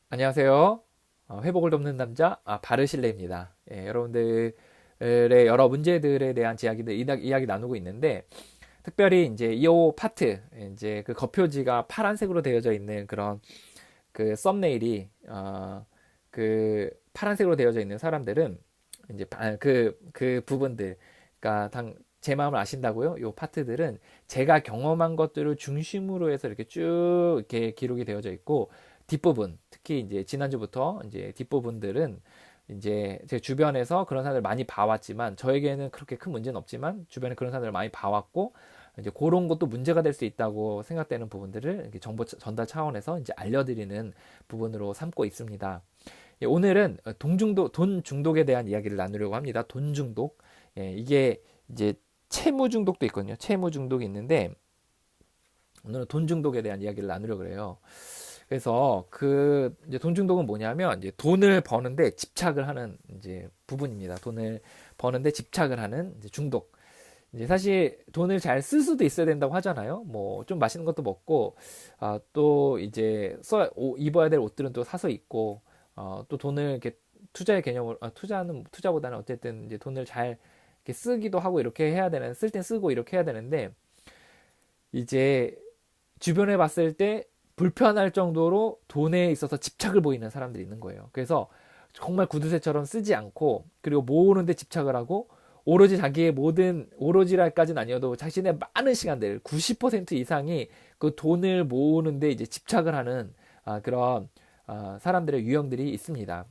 안녕하세요. 회복을 돕는 남자 바르실레입니다. 예, 여러분들의 여러 문제들에 대한 이야기 나누고 있는데, 특별히 이제 이 파트, 이제 그 겉표지가 파란색으로 되어져 있는 그런 그 썸네일이 그 파란색으로 되어져 있는 사람들은 이제 그 부분들, 그러니까 제 마음을 아신다고요? 요 파트들은 제가 경험한 것들을 중심으로 해서 이렇게 쭉 이렇게 기록이 되어져 있고, 뒷부분, 특히 이제 지난주부터 이제 뒷부분들은 이제 제 주변에서 그런 사람들 많이 봐왔지만, 저에게는 그렇게 큰 문제는 없지만 주변에 그런 사람들을 많이 봐왔고, 이제 그런 것도 문제가 될 수 있다고 생각되는 부분들을 이렇게 정보 전달 차원에서 이제 알려드리는 부분으로 삼고 있습니다. 예, 오늘은 돈 중독에 대한 이야기를 나누려고 합니다. 돈 중독. 예, 이게 이제 채무 중독도 있거든요. 채무 중독이 있는데, 오늘은 돈 중독에 대한 이야기를 나누려고 그래요. 그래서 그 이제 돈 중독은 뭐냐면, 이제 돈을 버는데 집착을 하는 이제 부분입니다. 돈을 버는데 집착을 하는 이제 중독. 이제 사실 돈을 잘 쓸 수도 있어야 된다고 하잖아요. 뭐 좀 맛있는 것도 먹고, 또 이제 입어야 될 옷들은 또 사서 입고, 또 돈을 이렇게 투자의 개념을, 투자보다는 어쨌든 이제 돈을 잘 이렇게 쓰기도 하고 이렇게 해야 되는, 쓸 땐 쓰고 이렇게 해야 되는데, 이제 주변에 봤을 때 불편할 정도로 돈에 있어서 집착을 보이는 사람들이 있는 거예요. 그래서 정말 구두쇠처럼 쓰지 않고, 그리고 모으는데 집착을 하고, 오로지 자기의 모든, 오로지랄까지는 아니어도 자신의 많은 시간들 90% 이상이 그 돈을 모으는데 이제 집착을 하는 그런 사람들의 유형들이 있습니다.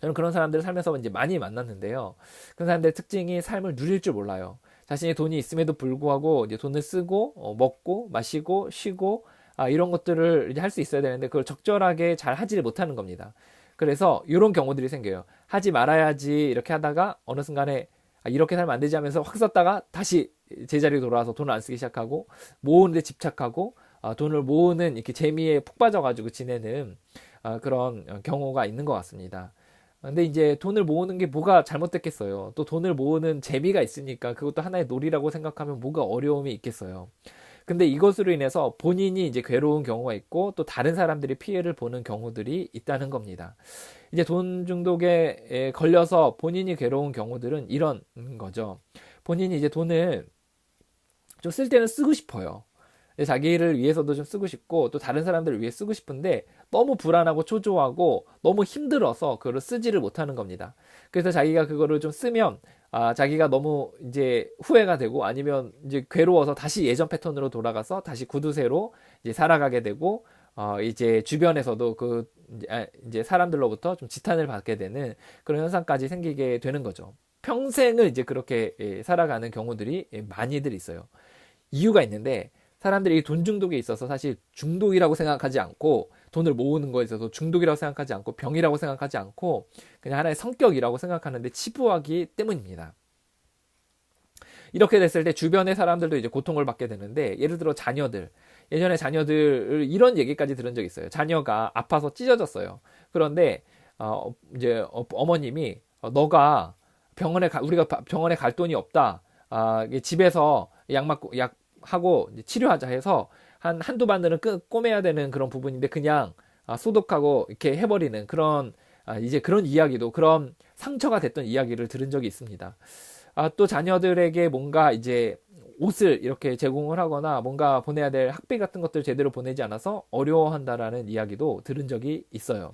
저는 그런 사람들을 살면서 이제 많이 만났는데요. 그런 사람들의 특징이 삶을 누릴 줄 몰라요. 자신이 돈이 있음에도 불구하고 이제 돈을 쓰고, 먹고 마시고 쉬고, 이런 것들을 이제 할 수 있어야 되는데, 그걸 적절하게 잘 하지를 못하는 겁니다. 그래서 이런 경우들이 생겨요. 하지 말아야지 이렇게 하다가 어느 순간에 이렇게 살면 안 되지 하면서 확 썼다가 다시 제자리로 돌아와서 돈을 안 쓰기 시작하고, 모으는데 집착하고, 돈을 모으는 이렇게 재미에 푹 빠져가지고 지내는 그런 경우가 있는 것 같습니다. 근데 이제 돈을 모으는 게 뭐가 잘못됐겠어요. 또 돈을 모으는 재미가 있으니까 그것도 하나의 놀이라고 생각하면 뭐가 어려움이 있겠어요. 근데 이것으로 인해서 본인이 이제 괴로운 경우가 있고, 또 다른 사람들이 피해를 보는 경우들이 있다는 겁니다. 이제 돈 중독에 걸려서 본인이 괴로운 경우들은 이런 거죠. 본인이 이제 돈을 좀 쓸 때는 쓰고 싶어요. 자기를 위해서도 좀 쓰고 싶고, 또 다른 사람들을 위해 쓰고 싶은데, 너무 불안하고 초조하고 너무 힘들어서 그걸 쓰지를 못하는 겁니다. 그래서 자기가 그거를 좀 쓰면, 자기가 너무 이제 후회가 되고, 아니면 이제 괴로워서 다시 예전 패턴으로 돌아가서 다시 구두쇠로 이제 살아가게 되고, 이제 주변에서도 이제 사람들로부터 좀 지탄을 받게 되는 그런 현상까지 생기게 되는 거죠. 평생을 이제 그렇게 살아가는 경우들이 많이들 있어요. 이유가 있는데, 사람들이 돈 중독에 있어서 사실 중독이라고 생각하지 않고, 돈을 모으는 거에 있어서 중독이라고 생각하지 않고, 병이라고 생각하지 않고, 그냥 하나의 성격이라고 생각하는데 치부하기 때문입니다. 이렇게 됐을 때 주변의 사람들도 이제 고통을 받게 되는데, 예를 들어 자녀들, 예전에 자녀들 이런 얘기까지 들은 적 있어요. 자녀가 아파서 찢어졌어요. 그런데 이제 어머님이, 너가 우리가 병원에 갈 돈이 없다. 집에서 약 하고 치료하자 해서 한두 바늘은 꼬매야 되는 그런 부분인데, 그냥 소독하고 이렇게 해버리는 그런, 이제 그런 이야기도, 그런 상처가 됐던 이야기를 들은 적이 있습니다. 또 자녀들에게 뭔가 이제 옷을 이렇게 제공을 하거나 뭔가 보내야 될 학비 같은 것들을 제대로 보내지 않아서 어려워한다라는 이야기도 들은 적이 있어요.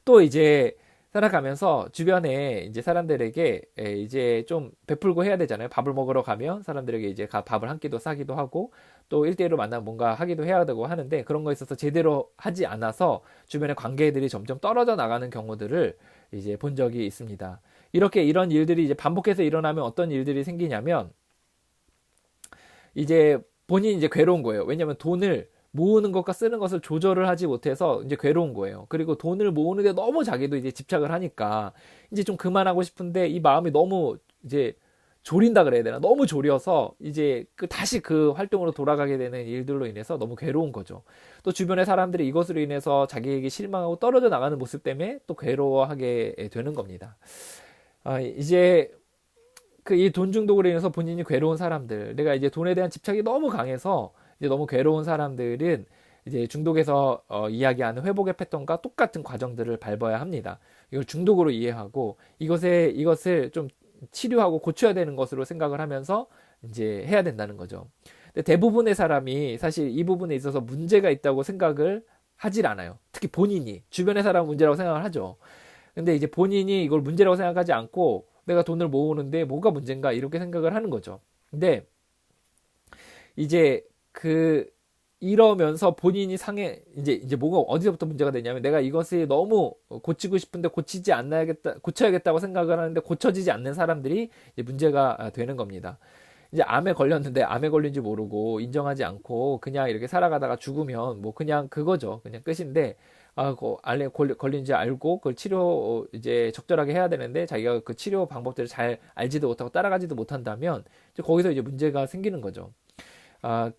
또 이제 살아가면서 주변에 이제 사람들에게 이제 좀 베풀고 해야 되잖아요. 밥을 먹으러 가면 사람들에게 이제 밥을 한 끼도 싸기도 하고, 또 1대1로 만나면 뭔가 하기도 해야 되고 하는데, 그런 거에 있어서 제대로 하지 않아서 주변의 관계들이 점점 떨어져 나가는 경우들을 이제 본 적이 있습니다. 이렇게 이런 일들이 이제 반복해서 일어나면 어떤 일들이 생기냐면, 이제 본인이 이제 괴로운 거예요. 왜냐면 돈을 모으는 것과 쓰는 것을 조절을 하지 못해서 이제 괴로운 거예요. 그리고 돈을 모으는데 너무 자기도 이제 집착을 하니까 이제 좀 그만하고 싶은데, 이 마음이 너무 이제 졸인다 그래야 되나? 너무 졸여서 이제 다시 그 활동으로 돌아가게 되는 일들로 인해서 너무 괴로운 거죠. 또 주변의 사람들이 이것으로 인해서 자기에게 실망하고 떨어져 나가는 모습 때문에 또 괴로워하게 되는 겁니다. 이제 그 이 돈 중독으로 인해서 본인이 괴로운 사람들, 내가 이제 돈에 대한 집착이 너무 강해서 이제 너무 괴로운 사람들은 이제 중독에서 이야기하는 회복의 패턴과 똑같은 과정들을 밟아야 합니다. 이걸 중독으로 이해하고 이것을 좀 치료하고 고쳐야 되는 것으로 생각을 하면서 이제 해야 된다는 거죠. 근데 대부분의 사람이 사실 이 부분에 있어서 문제가 있다고 생각을 하질 않아요. 특히 본인이 주변의 사람 문제라고 생각을 하죠. 근데 이제 본인이 이걸 문제라고 생각하지 않고 내가 돈을 모으는데 뭐가 문제인가 이렇게 생각을 하는 거죠. 근데 이제 이러면서 본인이 이제 뭐가 어디서부터 문제가 되냐면 내가 이것을 너무 고치고 싶은데 고쳐야겠다고 생각을 하는데 고쳐지지 않는 사람들이 이제 문제가 되는 겁니다. 이제 암에 걸렸는데 암에 걸린지 모르고 인정하지 않고 그냥 이렇게 살아가다가 죽으면 뭐 그냥 그거죠. 그냥 끝인데 알레 걸린지 알고 그걸 치료 이제 적절하게 해야 되는데 자기가 그 치료 방법들을 잘 알지도 못하고 따라가지도 못한다면 이제 거기서 이제 문제가 생기는 거죠. 아,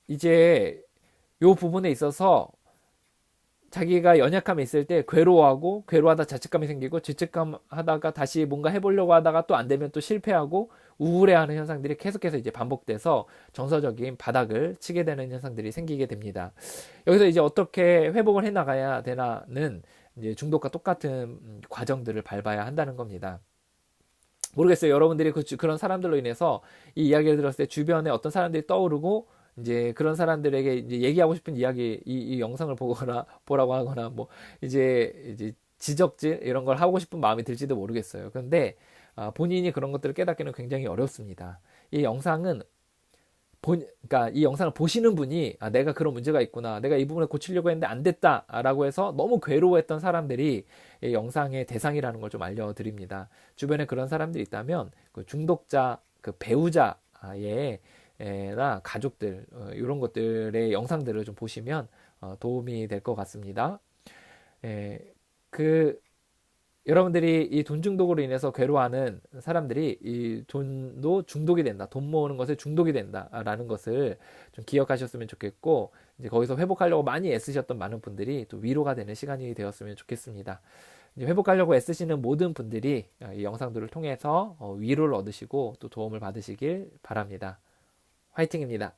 이제 요 부분에 있어서 자기가 연약함이 있을 때 괴로워하다 자책감이 생기고 죄책감 하다가 다시 뭔가 해보려고 하다가 또 안 되면 또 실패하고 우울해하는 현상들이 계속해서 이제 반복돼서 정서적인 바닥을 치게 되는 현상들이 생기게 됩니다. 여기서 이제 어떻게 회복을 해 나가야 되나는 이제 중독과 똑같은 과정들을 밟아야 한다는 겁니다. 모르겠어요. 여러분들이 그런 사람들로 인해서 이 이야기를 들었을 때 주변에 어떤 사람들이 떠오르고 이제 그런 사람들에게 이제 얘기하고 싶은 이야기, 이 영상을 보라고 하거나 뭐 이제 지적질 이런 걸 하고 싶은 마음이 들지도 모르겠어요. 그런데 본인이 그런 것들을 깨닫기는 굉장히 어렵습니다. 이 영상은 그러니까 이 영상을 보시는 분이 내가 그런 문제가 있구나, 내가 이 부분을 고치려고 했는데 안 됐다라고 해서 너무 괴로워했던 사람들이 이 영상의 대상이라는 걸 좀 알려드립니다. 주변에 그런 사람들이 있다면 그 중독자, 그 배우자의 나 가족들 이런 것들의 영상들을 좀 보시면 도움이 될 것 같습니다. 에, 그 여러분들이 이 돈 중독으로 인해서 괴로워하는 사람들이 이 돈도 중독이 된다. 돈 모으는 것에 중독이 된다라는 것을 좀 기억하셨으면 좋겠고, 이제 거기서 회복하려고 많이 애쓰셨던 많은 분들이 또 위로가 되는 시간이 되었으면 좋겠습니다. 이제 회복하려고 애쓰시는 모든 분들이 이 영상들을 통해서 위로를 얻으시고 또 도움을 받으시길 바랍니다. 화이팅입니다.